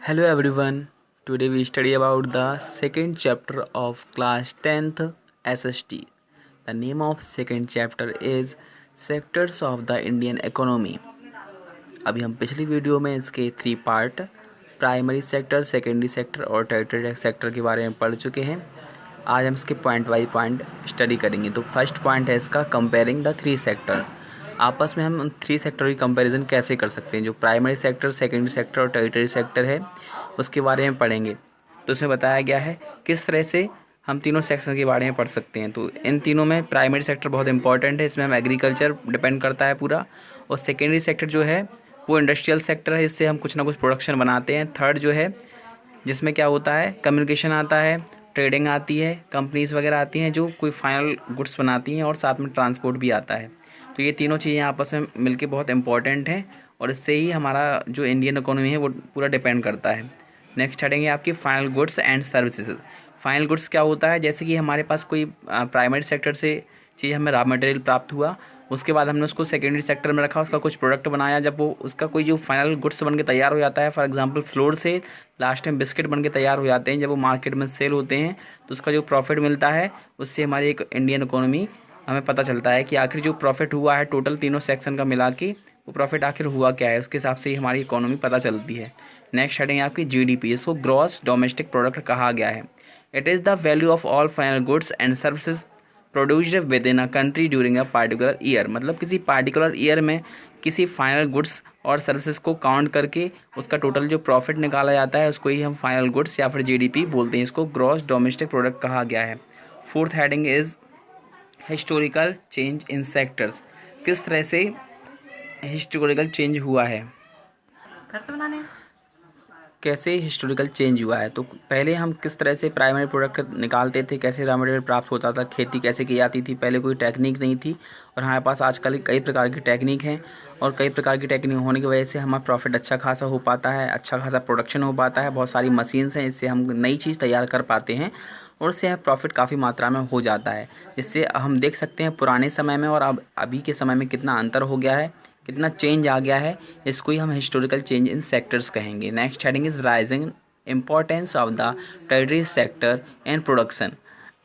Hello everyone. Today we study about the second chapter of class 10th SST. The name of second chapter is Sectors of the Indian Economy. अभी हम पिछली video में इसके 3 part primary sector, secondary sector और tertiary sector के बारे में पढ़ चुके हैं। आज हम इसके पॉइंट बाई पॉइंट स्टडी करेंगे। तो फर्स्ट पॉइंट है इसका कंपेयरिंग द 3 सेक्टर। आपस में हम उन 3 सेक्टर की कंपैरिजन कैसे कर सकते हैं। जो प्राइमरी सेक्टर, सेकेंडरी सेक्टर और टर्टियरी सेक्टर है उसके बारे में पढ़ेंगे। तो उसमें बताया गया है किस तरह से हम तीनों सेक्शन के बारे में पढ़ सकते हैं। तो इन तीनों में प्राइमरी सेक्टर बहुत इंपॉर्टेंट है, इसमें हम एग्रीकल्चर डिपेंड करता है पूरा। और सेकेंडरी सेक्टर जो है वो इंडस्ट्रियल सेक्टर है, इससे हम कुछ ना कुछ प्रोडक्शन बनाते हैं। थर्ड जो है जिसमें क्या होता है, कम्युनिकेशन आता है, ट्रेडिंग आती है, कंपनीज वगैरह आती हैं जो कोई फाइनल गुड्स बनाती हैं, और साथ में ट्रांसपोर्ट भी आता है। तो ये तीनों चीज़ें आपस में मिलके बहुत इंपॉर्टेंट हैं और इससे ही हमारा जो इंडियन इकोनॉमी है वो पूरा डिपेंड करता है। नेक्स्ट हटेंगे आपकी final goods and services. Final goods क्या होता है, जैसे कि हमारे पास कोई प्राइमरी सेक्टर से चीज़ हमें रॉ मटेरियल प्राप्त हुआ, उसके बाद हमने उसको सेकेंडरी सेक्टर में रखा, उसका कुछ प्रोडक्ट बनाया, जब वो उसका कोई जो फाइनल गुड्स बन के तैयार हो जाता है, फॉर एग्जांपल फ्लोर से लास्ट टाइम बिस्किट बन के तैयार हो जाते हैं, जब वो मार्केट में सेल होते हैं तो उसका जो प्रॉफिट मिलता है उससे हमारी एक इंडियन इकोनॉमी हमें पता चलता है कि आखिर जो प्रॉफिट हुआ है टोटल तीनों सेक्शन का मिला के वो प्रॉफिट आखिर हुआ क्या है, उसके हिसाब से ही हमारी इकोनॉमी पता चलती है। नेक्स्ट हेडिंग है आपकी जीडीपी, इसको ग्रॉस डोमेस्टिक प्रोडक्ट कहा गया है। It is the value of all final goods and services produced with in a country during a particular year. मतलब किसी पार्टिकुलर ईयर में किसी फाइनल गुड्स और सर्विसेज को काउंट करके उसका टोटल जो प्रॉफिट निकाला जाता है उसको ही हम फाइनल गुड्स या फिर जीडीपी बोलते हैं। इसको ग्रॉस डोमेस्टिक प्रोडक्ट कहा गया है। Fourth heading is historical change in sectors. किस तरह से हिस्टोरिकल चेंज हुआ है, कैसे हिस्टोरिकल चेंज हुआ है। तो पहले हम किस तरह से प्राइमरी प्रोडक्ट निकालते थे, कैसे रॉ मटेरियल प्राप्त होता था, खेती कैसे की जाती थी, पहले कोई टेक्निक नहीं थी। और हमारे पास आजकल कई प्रकार की टेक्निक हैं और कई प्रकार की टेक्निक होने की वजह से हमारा प्रॉफिट अच्छा खासा हो पाता है, अच्छा खासा प्रोडक्शन हो पाता है। बहुत सारी मशीन्स हैं, इससे हम नई चीज़ तैयार कर पाते हैं और उससे प्रॉफिट काफ़ी मात्रा में हो जाता है। इससे हम देख सकते हैं पुराने समय में और अब अभी के समय में कितना अंतर हो गया है, कितना चेंज आ गया है। इसको ही हम हिस्टोरिकल चेंज इन सेक्टर्स कहेंगे। Next heading is rising importance of the tertiary sector and production.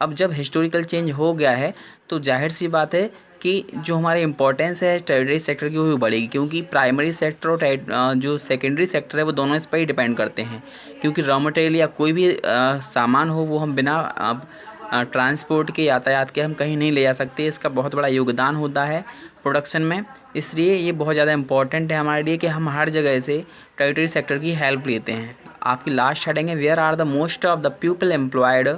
अब जब हिस्टोरिकल चेंज हो गया है तो जाहिर सी बात है कि जो हमारी इंपॉर्टेंस है टर्टियरी सेक्टर की वो भी बढ़ेगी, क्योंकि प्राइमरी सेक्टर और जो सेकेंडरी सेक्टर है वो दोनों इस पर ही डिपेंड करते हैं। क्योंकि रॉ मटेरियल या कोई भी सामान हो वो हम बिना ट्रांसपोर्ट के, यातायात के हम कहीं नहीं ले जा सकते। इसका बहुत बड़ा योगदान होता है प्रोडक्शन में, इसलिए ये बहुत ज़्यादा इंपॉर्टेंट है हमारे लिए कि हम हर जगह से टर्टियरी सेक्टर की हेल्प लेते हैं। आपकी लास्ट हेडिंग है where are the most of the people employed.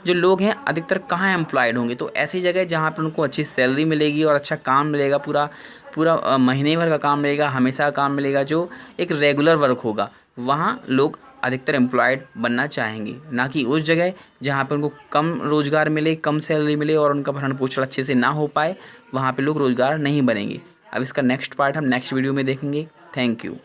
जो लोग हैं अधिकतर कहाँ एम्प्लॉयड होंगे, तो ऐसी जगह जहाँ पर उनको अच्छी सैलरी मिलेगी और अच्छा काम मिलेगा, पूरा पूरा महीने भर का काम मिलेगा, हमेशा का काम मिलेगा, जो एक रेगुलर वर्क होगा, वहाँ लोग अधिकतर एम्प्लॉयड बनना चाहेंगे। ना कि उस जगह जहाँ पर उनको कम रोज़गार मिले, कम सैलरी मिले और उनका भरण पोषण अच्छे से ना हो पाए, वहाँ पे लोग रोज़गार नहीं बनेंगे। अब इसका नेक्स्ट पार्ट हम नेक्स्ट वीडियो में देखेंगे। Thank you.